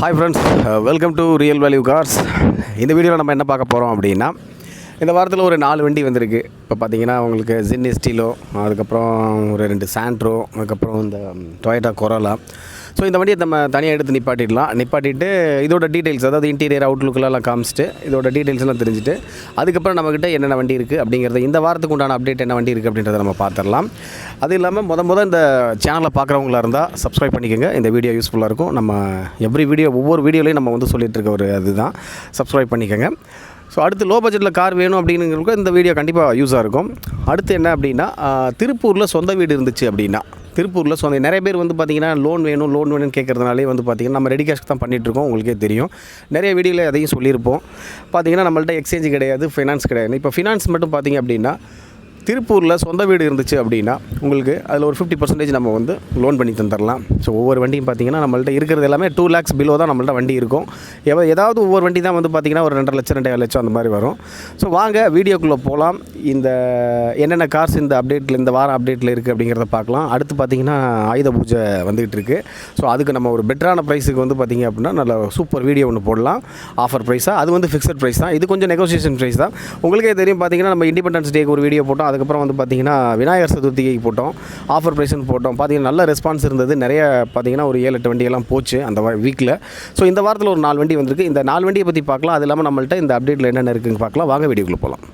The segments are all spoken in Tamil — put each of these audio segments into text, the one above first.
Hi friends, welcome to real value cars. இந்த வீடியோவில் நம்ம என்ன பார்க்க போகிறோம் அப்படின்னா, இந்த வாரத்தில் ஒரு 4 வண்டி வந்திருக்கு. இப்போ பார்த்தீங்கன்னா உங்களுக்கு ஜின் எஸ்டிலோ, அதுக்கப்புறம் ஒரு 2 சாண்ட்ரோ, அதுக்கப்புறம் இந்த டொயோட்டா கொரோலா. ஸோ இந்த வண்டியை நம்ம தனியாக எடுத்து நிப்பாட்டிட்டு இதோட டீட்டெயில்ஸ், அதாவது இன்டீரியர் அவுட்லுக்கெல்லாம் காமிச்சிட்டு இதோட டீட்டெயில்ஸ்லாம் தெரிஞ்சுட்டு அதுக்கப்புறம் நம்மக்கிட்ட என்னென்ன வண்டி இருக்குது அப்படிங்கிறத, இந்த வாரத்துக்கு உண்டான அப்டேட் என்ன வண்டி இருக்குது அப்படின்றத நம்ம பார்த்துடலாம். அது இல்லாமல் முத இந்த சேனலை பார்க்குறவங்களா இருந்தால் சப்ஸ்கிரைப் பண்ணிக்கோங்க. இந்த வீடியோ யூஸ்ஃபுல்லாக இருக்கும். நம்ம ஒவ்வொரு வீடியோலையும் நம்ம வந்து சொல்லிகிட்டு இருக்க ஒரு அதுதான், சப்ஸ்கிரைப் பண்ணிக்கோங்க. ஸோ அடுத்து லோ பட்ஜெட்டில் கார் வேணும் அப்படிங்கிறவங்களுக்கு இந்த வீடியோ கண்டிப்பாக யூஸாக இருக்கும். அடுத்து என்ன அப்படின்னா, திருப்பூரில் சொந்த வீடு இருந்துச்சு அப்படின்னா, திருப்பூரில் நிறைய பேர் வந்து பார்த்திங்கன்னா லோன் வேணும்னு கேட்குறதுனாலே வந்து பார்த்திங்கன்னா நம்ம ரெடி கேஷ்க்கு தான் பண்ணிகிட்ருக்கோம். உங்களுக்கே தெரியும், நிறைய வீடியோவில் அதையும் சொல்லியிருப்போம். பார்த்திங்கன்னா நம்மள்ட்ட எக்ஸ்சேஞ்சு கிடையாது, ஃபைனான்ஸ் கிடையாது. இப்போ ஃபினான்ஸ் மட்டும் பார்த்திங்க அப்படின்னா, திருப்பூரில் சொந்த வீடு இருந்துச்சு அப்படின்னா உங்களுக்கு அதில் ஒரு 50% நம்ம வந்து லோன் பண்ணி தந்துடலாம். ஸோ ஒவ்வொரு வண்டியும் பார்த்திங்கன்னா நம்மள்ட்ட இருக்கிறது எல்லாமே 2 lakhs பிலோ தான் நம்மள்ட்ட வண்டி இருக்கும். ஏதாவது ஒவ்வொரு வண்டி தான் வந்து பார்த்திங்கன்னா ஒரு 2.5 லட்சம் 2.5 லட்சம் அந்த மாதிரி வரும். ஸோ வாங்க வீடியோக்குள்ளே போகலாம். இந்த என்னென்ன கார்ஸ் இந்த வாரம் அப்டேட்டில் இருக்குது அப்படிங்கிறத பார்க்கலாம். அடுத்து பார்த்திங்கன்னா ஆயுத பூஜை வந்துகிட்டு இருக்குது. ஸோ அதுக்கு நம்ம ஒரு பெட்டரான ப்ரைஸுக்கு வந்து பார்த்திங்க அப்படின்னா நல்ல சூப்பர் வீடியோ ஒன்று போடலாம். ஆஃபர் ப்ரைஸாக, அது வந்து ஃபிக்ஸட் ப்ரைஸ் தான். இது கொஞ்சம் நெகோசியேஷன் ப்ரைஸ் தான். உங்களுக்கே தெரியும், பார்த்திங்கன்னா நம்ம இண்டிபெண்டன்ஸ் டேக்கு ஒரு வீடியோ போட்டோம். அதுக்கப்புறம் வந்து பார்த்திங்கன்னா விநாயகர் சதுர்த்திக்கு போட்டோம், ஆஃபர் ப்ரைஸ்னு போட்டோம். பார்த்திங்கன்னா நல்ல ரெஸ்பான்ஸ் இருந்தது. நிறைய பார்த்திங்கன்னா ஒரு 7-8 வண்டியெல்லாம் போச்சு அந்த வீக்கில். ஸோ இந்த வாரத்தில் ஒரு 4 வண்டி வந்திருக்கு. இந்த 4 வண்டியை பற்றி பார்க்கலாம். அது இல்லாமல் நம்மள்ட்ட இந்த அப்டேட்டில் என்னென்ன இருக்குன்னு பார்க்கலாம். வாங்க வீடியோக்குள்ளே போகலாம்.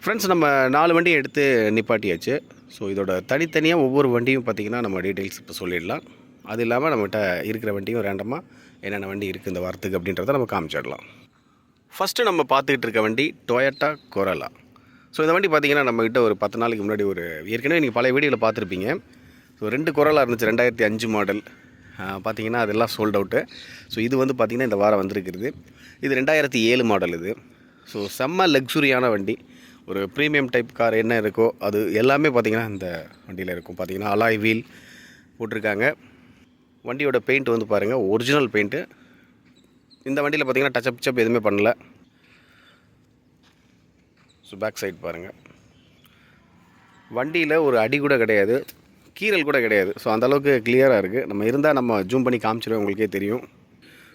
ஃப்ரெண்ட்ஸ், நம்ம 4 வண்டியை எடுத்து நிப்பாட்டியாச்சு. ஸோ இதோட தனித்தனியாக ஒவ்வொரு வண்டியும் பார்த்திங்கன்னா நம்ம டீட்டெயில்ஸ் இப்போ சொல்லிடலாம். அது இல்லாமல் நம்மகிட்ட இருக்கிற வண்டியும் ரேண்டமாக என்னென்ன வண்டி இருக்குது இந்த வாரத்துக்கு அப்படின்றத நம்ம காமிச்சிடலாம். ஃபஸ்ட்டு நம்ம பார்த்துக்கிட்டு இருக்க வண்டி டொயோட்டா கொரோலா. ஸோ இந்த வண்டி பார்த்திங்கன்னா நம்மகிட்ட ஒரு 10 நாளைக்கு முன்னாடி ஏற்கனவே நீங்கள் பழைய வீடியோவில் பார்த்துருப்பீங்க. ஸோ 2 கொரோலா இருந்துச்சு, 2005 மாடல். பார்த்திங்கன்னா அதெல்லாம் சோல்ட் அவுட்டு. ஸோ இது வந்து பார்த்திங்கன்னா இந்த வாரம் வந்திருக்கிறது. இது 2007 மாடல். இது ஸோ செம்ம லக்ஸுரியான வண்டி. ஒரு ப்ரீமியம் டைப் கார் என்ன இருக்கோ அது எல்லாமே பார்த்திங்கன்னா இந்த வண்டியில் இருக்கும். பார்த்திங்கன்னா அலாய் வீல் போட்டிருக்காங்க. வண்டியோட பெயிண்ட் வந்து பாருங்கள், ஒரிஜினல் பெயிண்ட்டு. இந்த வண்டியில் பார்த்திங்கன்னா டச்சப் எதுவுமே பண்ணல. ஸோ பேக் சைட் பாருங்கள், வண்டியில் ஒரு அடி கூட கிடையாது, கீறல் கூட கிடையாது. ஸோ அந்தளவுக்கு கிளியராக இருக்குது. நம்ம ஜூம் பண்ணி காமிச்சிடுவோம், உங்களுக்கே தெரியும்.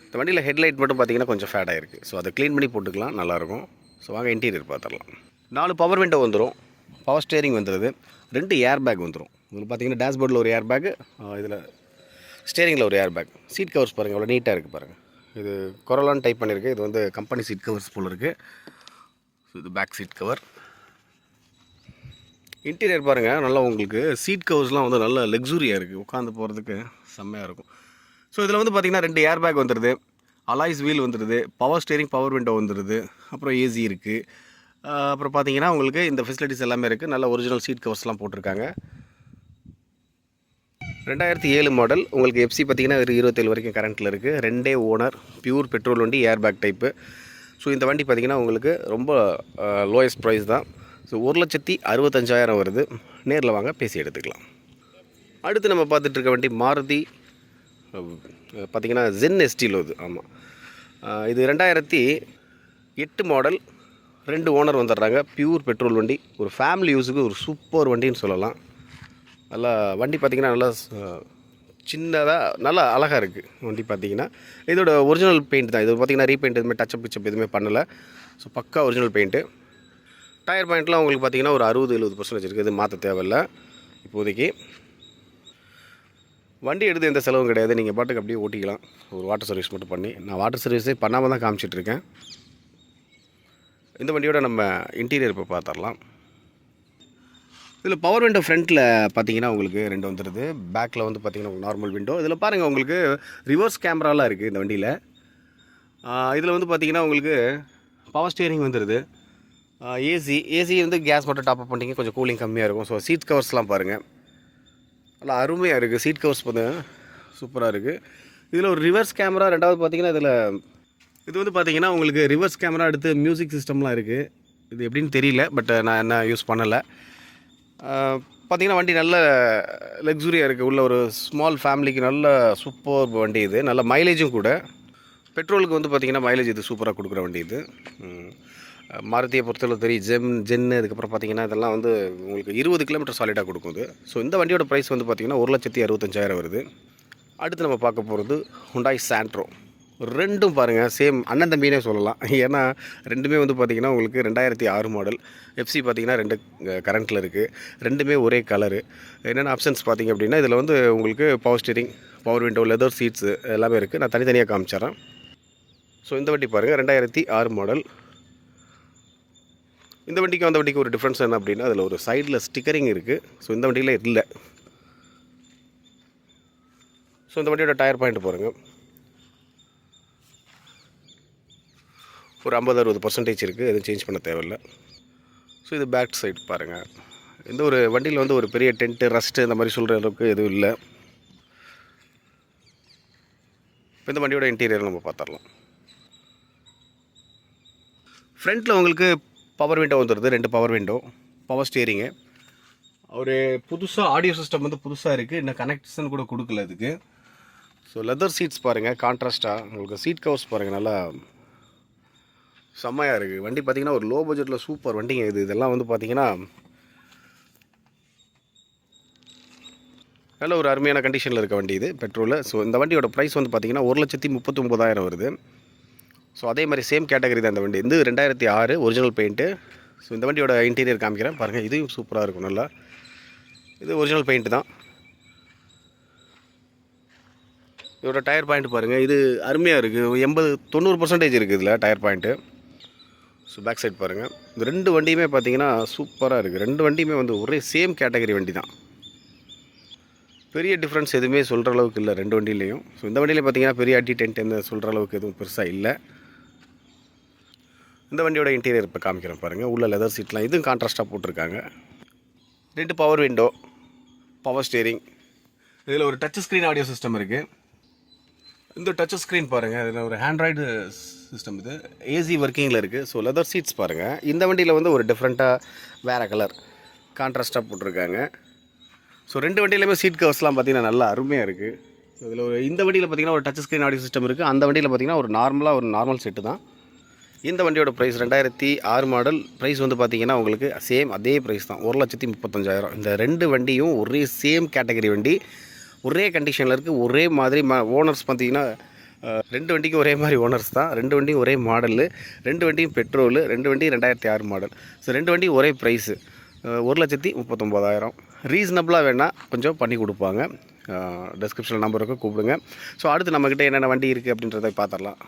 இந்த வண்டியில் ஹெட்லைட் மட்டும் பார்த்திங்கன்னா கொஞ்சம் ஃபேடாக இருக்குது. ஸோ அதை க்ளீன் பண்ணி போட்டுக்கலாம், நல்லாயிருக்கும். ஸோ வாங்க இன்டீரியர் பார்த்துடலாம். 4 பவர் விண்டோ வந்துடும், பவர் ஸ்டேரிங் வந்துடுது, 2 ஏர் பேக் வந்துடும். இதில் பார்த்திங்கன்னா டேஷ்போர்டில் ஒரு ஏர் பேக்கு, இதில் ஸ்டேரிங்கில் ஒரு ஏர் பேக். சீட் கவர்ஸ் பாருங்கள், அவ்வளோ நீட்டாக இருக்குது பாருங்கள். இது கொரோலான்னு டைப் பண்ணியிருக்கு. இது வந்து கம்பெனி சீட் கவர்ஸ் போல் இருக்குது. ஸோ இது பேக் சீட் கவர். இன்டீரியர் பாருங்கள், நல்லா உங்களுக்கு சீட் கவர்ஸ்லாம் வந்து நல்ல லக்ஸுரியாக இருக்குது, உட்காந்து போகிறதுக்கு செம்மையாக இருக்கும். ஸோ இதில் வந்து பார்த்திங்கன்னா 2 ஏர் பேக் வந்துடுது, அலாய்ஸ் வீல் வந்துடுது, பவர் ஸ்டேரிங், பவர் விண்டோ வந்துடுது, அப்புறம் ஏசி இருக்குது. அப்புறம் பார்த்திங்கன்னா உங்களுக்கு இந்த ஃபெசிலிட்டிஸ் எல்லாமே இருக்குது. நல்ல ஒரிஜினல் சீட் கவர்ஸ்லாம் போட்டிருக்காங்க. 2007 மாடல். உங்களுக்கு எஃப்சி பார்த்திங்கன்னா 27 வரைக்கும் கரண்ட்டில் இருக்குது. 2 ஓனர், பியூர் பெட்ரோல் வண்டி, ஏர் பேக் டைப்பு. ஸோ இந்த வண்டி பார்த்திங்கன்னா உங்களுக்கு ரொம்ப லோயஸ்ட் ப்ரைஸ் தான். ஸோ 1,65,000 வருது. நேரில் வாங்க, பேசி எடுத்துக்கலாம். அடுத்து நம்ம பார்த்துட்ருக்க வண்டி மாருதி பார்த்திங்கன்னா ஜென் எஸ்டிலோ. இது ஆமாம், இது 2008 மாடல். 2 ஓனர் வந்துடுறாங்க, பியூர் பெட்ரோல் வண்டி. ஒரு ஃபேமிலி யூஸுக்கு ஒரு சூப்பர் வண்டின்னு சொல்லலாம். நல்லா வண்டி பார்த்திங்கன்னா நல்லா சின்னதாக நல்லா அழகாக இருக்குது வண்டி. பார்த்திங்கன்னா இதோட ஒரிஜினல் பெயிண்ட் தான். இது பார்த்திங்கன்னா ரீபெயிண்ட் எதுவுமே டச்சப் எதுவுமே பண்ணலை. ஸோ பக்கா ஒரிஜினல் பெயிண்ட்டு. டயர் பாயிண்ட்லாம் உங்களுக்கு பார்த்தீங்கன்னா ஒரு 60-70% இருக்குது. இது மாற்ற தேவையில்ல இப்போதைக்கு. வண்டி எடுத்து எந்த செலவும் கிடையாது. நீங்கள் பாட்டுக்கு அப்படியே ஓட்டிக்கலாம். ஒரு வாட்டர் சர்வீஸ் மட்டும் பண்ணி, நான் வாட்டர் சர்வீஸே பண்ணாமல் தான் காமிச்சிட்ருக்கேன். இந்த வண்டியோட நம்ம இன்டீரியர் இப்போ பார்த்துடலாம். இதில் பவர் விண்டோ ஃப்ரண்ட்டில் பார்த்தீங்கன்னா உங்களுக்கு 2 வந்துடுது. பேக்கில் வந்து பார்த்தீங்கன்னா உங்களுக்கு நார்மல் விண்டோ. இதில் பாருங்கள் உங்களுக்கு ரிவர்ஸ் கேமராலாம் இருக்குது இந்த வண்டியில். இதில் வந்து பார்த்தீங்கன்னா உங்களுக்கு பவர் ஸ்டியரிங் வந்துடுது. ஏசி வந்து கேஸ் மட்டும் டாப்அப் பண்ணிங்க, கொஞ்சம் கூலிங் கம்மியாக இருக்கும். ஸோ சீட் கவர்ஸ்லாம் பாருங்கள், நல்லா அருமையாக இருக்குது. சீட் கவர்ஸ் பார்த்தீங்கன்னா சூப்பராக இருக்குது. இதில் ஒரு ரிவர்ஸ் கேமரா. ரெண்டாவது பார்த்தீங்கன்னா இது வந்து பார்த்தீங்கன்னா உங்களுக்கு ரிவர்ஸ் கேமரா எடுத்து மியூசிக் சிஸ்டம்லாம் இருக்குது. இது எப்படின்னு தெரியல, பட் நான் என்ன யூஸ் பண்ணலை. பார்த்திங்கன்னா வண்டி நல்ல லக்ஸுரியாக இருக்குது. உள்ள ஒரு ஸ்மால் ஃபேமிலிக்கு நல்ல சூப்பர் வண்டி இது. நல்ல மைலேஜும் கூட. பெட்ரோலுக்கு வந்து பார்த்திங்கன்னா மைலேஜ் இது சூப்பராக கொடுக்குற வண்டி இது. மாருதியை பொறுத்தளவு தெரியும். ஜென்னு அதுக்கப்புறம் பார்த்திங்கன்னா இதெல்லாம் வந்து உங்களுக்கு 20 கிலோமீட்டர் சாலிடாக கொடுக்குது. ஸோ இந்த வண்டியோட ப்ரைஸ் வந்து பார்த்திங்கன்னா 1,65,000 வருது. அடுத்து நம்ம பார்க்க போகிறது ஹுண்டாய் சாண்ட்ரோ. ரெண்டும் பாருங்கள் சேம் அண்ணன் தம்பினே சொல்லலாம். ஏன்னா ரெண்டுமே வந்து பார்த்திங்கன்னா உங்களுக்கு 2006 மாடல். எஃப்சி பார்த்திங்கன்னா 2 கரண்ட்டில் இருக்குது. ரெண்டுமே ஒரே கலரு. என்னென்ன ஆப்ஷன்ஸ் பார்த்திங்க அப்படின்னா இதில் வந்து உங்களுக்கு power steering, power window, leather seats எல்லாமே இருக்குது. நான் தனித்தனியாக காமிச்சிட்றேன். ஸோ இந்த வண்டி பாருங்கள் 2006 மாடல். இந்த வண்டிக்கு அந்த வண்டிக்கு ஒரு டிஃப்ரென்ஸ் என்ன அப்படின்னா அதில் ஒரு சைடில் ஸ்டிக்கரிங் இருக்குது. ஸோ இந்த வண்டியில் இல்லை. ஸோ இந்த வண்டியோட டயர் பாயிண்ட் பாருங்கள், ஒரு 50-60% இருக்குது. எதுவும் சேஞ்ச் பண்ண தேவையில்லை. ஸோ இது பேக் சைடு பாருங்கள். இந்த ஒரு வண்டியில் வந்து ஒரு பெரிய டென்ட்டு, ரஸ்ட்டு இந்த மாதிரி சொல்கிற அளவுக்கு எதுவும் இல்லை. இப்போ இந்த வண்டியோட இன்டீரியர் நம்ம பார்த்துடலாம். ஃப்ரண்ட்டில் உங்களுக்கு பவர் விண்டோ வந்துடுது. 2 பவர் விண்டோ, பவர் ஸ்டியரிங்கு. ஒரு புதுசாக ஆடியோ சிஸ்டம் வந்து புதுசாக இருக்குது. இன்னும் கனெக்ஷன் கூட கொடுக்கல இதுக்கு. ஸோ லெதர் சீட்ஸ் பாருங்கள், கான்ட்ராஸ்ட்டாக உங்களுக்கு சீட் கவர்ஸ் பாருங்கள், நல்லா செம்மையாக இருக்குது. வண்டி பார்த்திங்கன்னா ஒரு லோ பட்ஜெட்டில் சூப்பர் வண்டிங்க இது. இதெல்லாம் வந்து பார்த்திங்கன்னா நல்ல ஒரு அருமையான கண்டிஷனில் இருக்க வண்டி இது, பெட்ரோலு. ஸோ இந்த வண்டியோட ப்ரைஸ் வந்து பார்த்திங்கன்னா 1,39,000 வருது. ஸோ அதே மாதிரி சேம் கேட்டகரி தான் இந்த வண்டி. இது 2006 ஒரிஜினல் பெயிண்ட்டு. ஸோ இந்த வண்டியோட இன்டீரியர் காமிக்கிறேன் பாருங்கள். இதுவும் சூப்பராக இருக்கும். நல்லா இது ஒரிஜினல் பெயிண்ட்டு தான். இதோட டயர் பாயிண்ட் பாருங்கள், இது அருமையாக இருக்குது. 80-90% இருக்குது இதில் tyre point. So back side பாருங்கள். இந்த 2 வண்டியுமே பார்த்தீங்கன்னா சூப்பராக இருக்குது. 2 வண்டியுமே வந்து ஒரே சேம் கேட்டகரி வண்டி தான். பெரிய டிஃப்ரென்ஸ் எதுவுமே சொல்கிற அளவுக்கு இல்லை 2 வண்டியிலையும். ஸோ இந்த வண்டியில் பார்த்தீங்கன்னா பெரிய அடி டென்ட் எந்த சொல்கிற அளவுக்கு எதுவும் பெருசாக இல்லை. இந்த வண்டியோட இன்டீரியர் இப்போ காமிக்கிறேன் பாருங்கள். உள்ள லெதர் சீட்லாம் இதுவும் கான்ட்ராஸ்ட்டாக போட்டிருக்காங்க. 2 பவர் விண்டோ, பவர் ஸ்டியரிங். இதில் ஒரு டச் ஸ்க்ரீன் ஆடியோ சிஸ்டம் இருக்குது. இந்த டச் ஸ்க்ரீன் பாருங்கள், இதில் ஒரு ஆண்ட்ராய்டு சிஸ்டம். இது ஏசி ஒர்க்கிங்கில் இருக்குது. ஸோ லெதர் சீட்ஸ் பாருங்கள். இந்த வண்டியில் வந்து ஒரு டிஃப்ரெண்ட்டாக வேறு கலர் கான்ட்ராஸ்ட்டாக போட்டிருக்காங்க. ஸோ 2 வண்டியிலுமே சீட் கவர்ஸ்லாம் பார்த்திங்கன்னா நல்லா அருமையாக இருக்குது. ஸோ இதில் இந்த வண்டியில் பார்த்திங்கன்னா ஒரு டச் ஸ்க்ரீன் ஆடியோ சிஸ்டம் இருக்குது. அந்த வண்டியில் பார்த்திங்கன்னா ஒரு நார்மல் செட்டு தான். இந்த வண்டியோட ப்ரைஸ் 2006 மாடல். ப்ரைஸ் வந்து பார்த்திங்கன்னா உங்களுக்கு சேம் அதே ப்ரைஸ் தான், 1,35,000. இந்த 2 வண்டியும் ஒரே சேம் கேட்டகரி வண்டி, ஒரே கண்டிஷனில் இருக்குது. ஒரே மாதிரி ஓனர்ஸ் பார்த்திங்கன்னா 2 வண்டிக்கும் ஒரே மாதிரி ஓனர்ஸ் தான். 2 வண்டியும் ஒரே மாடலு, 2 வண்டியும் பெட்ரோலு, 2 வண்டியும் 2006 மாடல். ஸோ 2 வண்டியும் ஒரே ப்ரைஸு 1,39,000. ரீசனபிளாக வேணால் கொஞ்சம் பண்ணி கொடுப்பாங்க. டிஸ்கிரிப்ஷனில் நம்பருக்கு கூப்பிடுங்க. ஸோ அடுத்து நம்மக்கிட்ட என்னென்ன வண்டி இருக்குது அப்படின்றத பார்த்துடலாம்.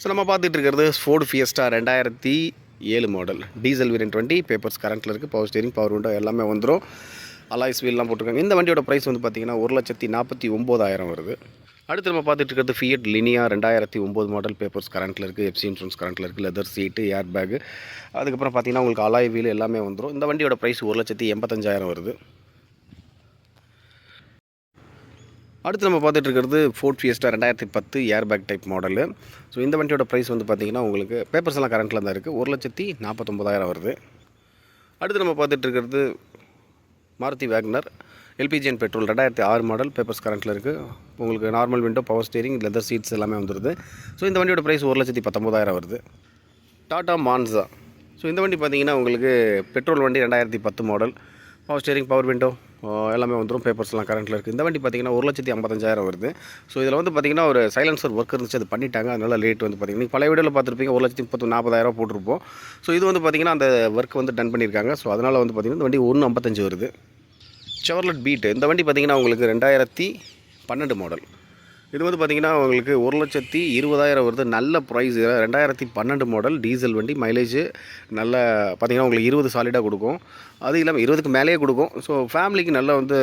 ஸோ நம்ம பார்த்துட்டு இருக்கிறது Ford Fiesta 2007 model. Diesel variant வண்டி. பேப்பர்ஸ் கரண்ட்டில் இருக்குது. பவர் ஸ்டீரிங், பவர் விண்டோ எல்லாமே வந்துடும். அலாய்ஸ் வீல்லாம் போட்டிருக்காங்க. இந்த வண்டியோட ப்ரைஸ் வந்து பார்த்திங்கன்னா 1,49,000 வருது. அடுத்து நம்ம பார்த்துட்டு இருக்கிறது ஃபியட் லினியா 2009 மாடல். பேப்பர்ஸ் கரண்ட்டில் இருக்குது. எஃப்சி இன்சூரன்ஸ் கரண்ட்டில் இருக்குது. லெதர் சீட்டு, ஏர் பேக்கு, அதுக்கப்புறம் பார்த்திங்கன்னா உங்களுக்கு அலாய் வீல் எல்லாமே வந்துடும். இந்த வண்டியோட ப்ரைஸ் 1,85,000 வருது. அடுத்து நம்ம பார்த்துட்டு இருக்கிறது fort Fiesta 2010 air bag type model. So இந்த வண்டியோட ப்ரைஸ் வந்து பார்த்திங்கன்னா உங்களுக்கு பேப்பர்ஸ் எல்லாம் கரண்ட்டில் தான் இருக்குது. 1,49,000 வருது. அடுத்து நம்ம பார்த்துட்டு இருக்கிறது Maruti Wagner LPG and petrol 2006 model. Papers கரண்ட்டில் இருக்குது. உங்களுக்கு normal window, power steering, leather seats எல்லாமே வந்துடுது. ஸோ இந்த வண்டியோட ப்ரைஸ் 1,19,000 வருது. டாடா மான்சா. ஸோ இந்த வண்டி பார்த்திங்கன்னா உங்களுக்கு பெட்ரோல் வண்டி 2010 model. Power steering, power window எல்லாமே வந்துடும். பேப்பர்ஸ்லாம் கரண்ட்டில் இருக்குது. இந்த வண்டி பார்த்திங்கன்னா 1,55,000 வருது. ஸோ இதில் வந்து பார்த்திங்கன்னா ஒரு சைலன்சர் ஒர்க் இருந்துச்சு, அது பண்ணிட்டாங்க. அதனால ரேட் வந்து பார்த்திங்கன்னா நீங்கள் பழைய வீடியோவில் பார்த்துருப்பீங்க 1,40,000 போட்டிருப்போம். ஸோ இது வந்து பார்த்திங்கன்னா அந்த ஒர்க் வந்து டன் பண்ணியிருக்காங்க. ஸோ அதனால் வந்து பார்த்திங்கன்னா இந்த வண்டி 1,55 வருது. செவர்லெட் பீட் இந்த வண்டி பார்த்திங்கன்னா உங்களுக்கு 2012 மாடல். இது வந்து பார்த்திங்கன்னா உங்களுக்கு 1,20,000 வருது. நல்ல ப்ரைஸ். 2012 மாடல் டீசல் வண்டி. மைலேஜ் நல்ல பார்த்திங்கன்னா உங்களுக்கு 20 சாலிடாக கொடுக்கும். அது இல்லாமல் 20க்கு மேலேயே கொடுக்கும். ஸோ ஃபேமிலிக்கு நல்ல வந்து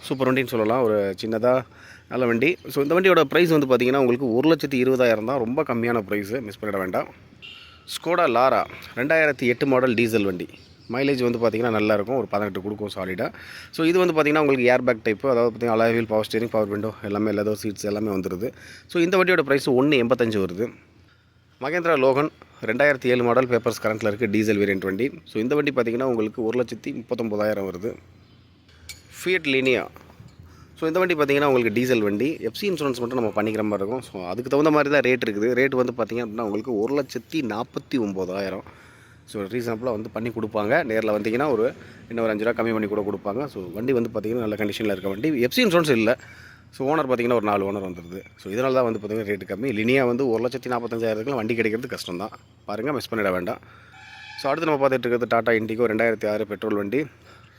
சூப்பர் வண்டின்னு சொல்லலாம். ஒரு சின்னதாக நல்ல வண்டி. ஸோ இந்த வண்டியோட ப்ரைஸ் வந்து பார்த்திங்கன்னா உங்களுக்கு 1,20,000 தான். ரொம்ப கம்மியான ப்ரைஸு, மிஸ் பண்ணிட வேண்டாம். ஸ்கோடா லாரா 2008 மாடல் டீசல் வண்டி. மைலேஜ் வந்து பார்த்திங்கன்னா நல்லாயிருக்கும். ஒரு 18 கொடுக்கும் சாலிடாக. ஸோ இது வந்து பார்த்திங்கன்னா உங்களுக்கு ஏர் பேக் டைப்பு. அதாவது பார்த்திங்கன்னா alloy wheel, power steering, power window எல்லாமே, லெதர் சீட்ஸ் எல்லாமே வந்துடுது. ஸோ இந்த வண்டியோட ப்ரைஸ் 1,85 வருது. Mahindra Logan 2007 model. பேப்பர்ஸ் கரண்ட்டில் இருக்குது. டீசல் வேரியன்ட் வண்டி. ஸோ இந்த வண்டி பார்த்திங்கன்னா உங்களுக்கு 1,39,000 வருது. Fiat Linea. ஸோ இந்த வண்டி பார்த்திங்கன்னா உங்களுக்கு டீசல் வண்டி. எஃப்சி இன்சூரன்ஸ் மட்டும் நம்ம பண்ணிக்கிற மாதிரி இருக்கும். ஸோ அதுக்கு தகுந்த மாதிரி தான் ரேட் இருக்குது. ரேட் வந்து பார்த்திங்க அப்படின்னா உங்களுக்கு 1,49,000. ஸோ ரீசனபிளாக வந்து பண்ணி கொடுப்பாங்க. நேரில் வந்தீங்கன்னா இன்னும் ஒரு 5 ரூபா கம்மி பண்ணி கூட கொடுப்பாங்க. ஸோ வண்டி வந்து பார்த்திங்கன்னா நல்ல கண்டிஷனில் இருக்க வண்டி. எஃப்சி இன்சூரன்ஸ் இல்லை. ஸோ ஓனர் பார்த்திங்கன்னா ஒரு 4 ஓனர் வந்துடுது. ஸோ இதனால தான் வந்து பார்த்திங்கன்னா ரேட்டு கம்மி. லினியா வந்து 1,45,000 வண்டி கிடைக்கிறது கஷ்டம் தான். பாருங்கள், மிஸ் பண்ணிட வேண்டாம். ஸோ அடுத்து நம்ம பார்த்துட்டு இருக்கிறது டாடா இண்டிகோ 2006 பெட்ரோல் வண்டி.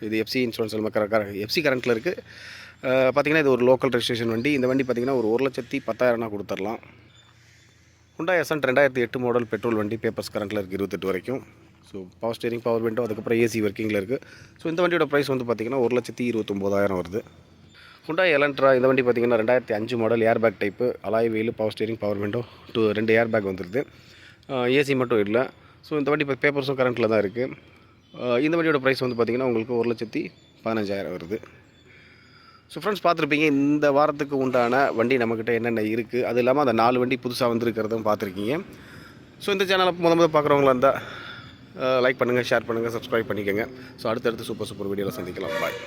இது எஃப்சி இன்சூரன்ஸ் நம்ம எஃப்சி கரண்ட்டில் இருக்குது. பார்த்திங்கன்னா இது ஒரு லோக்கல் ரெஜிஸ்ட்ரேஷன் வண்டி. இந்த வண்டி பார்த்திங்கன்னா ஒரு 1,10,000 கொடுத்துடலாம். ஹுண்டாய் அசன்ட் 2008 மாடல் பெட்ரோல் வண்டி. பேப்பர்ஸ் கரண்ட்டில் இருக்குது 28 வரைக்கும். So power steering, power window, அதுக்கப்புறம் ஏசி ஒர்க்கிங்கில் இருக்குது. ஸோ இந்த வண்டியோட ப்ரைஸ் வந்து பார்த்திங்கன்னா 1,29,000 வருது. ஹுண்டாய் எலன்ட்ரா இந்த வண்டி பார்த்திங்கன்னா 2005 model. Air bag type. Alloy wheel, power steering, power window, 2 air bag வந்துடுது. ஏசி மட்டும் இல்லை. ஸோ இந்த வண்டி பேப்பர்ஸும் கரண்ட்டில் தான் இருக்குது. இந்த வண்டியோட ப்ரைஸ் வந்து பார்த்திங்கன்னா உங்களுக்கு 1,15,000 வருது. ஸோ ஃப்ரெண்ட்ஸ், பார்த்துருப்பீங்க இந்த வாரத்துக்கு உண்டான வண்டி நம்மக்கிட்ட என்னென்ன இருக்குது. அது இல்லாமல் அந்த 4 வண்டி புதுசாக வந்துருக்கிறதும் பார்த்துருக்கீங்க. ஸோ இந்த சேனலை முதல்ல பார்க்குறவங்களா இருந்தால் லைக் பண்ணுங்கள், ஷேர் பண்ணுங்கள், சப்ஸ்கிரைப் பண்ணிக்கோங்க. ஸோ அடுத்தடுத்து சூப்பர் வீடியோவில் சந்திக்கலாம். பாய்.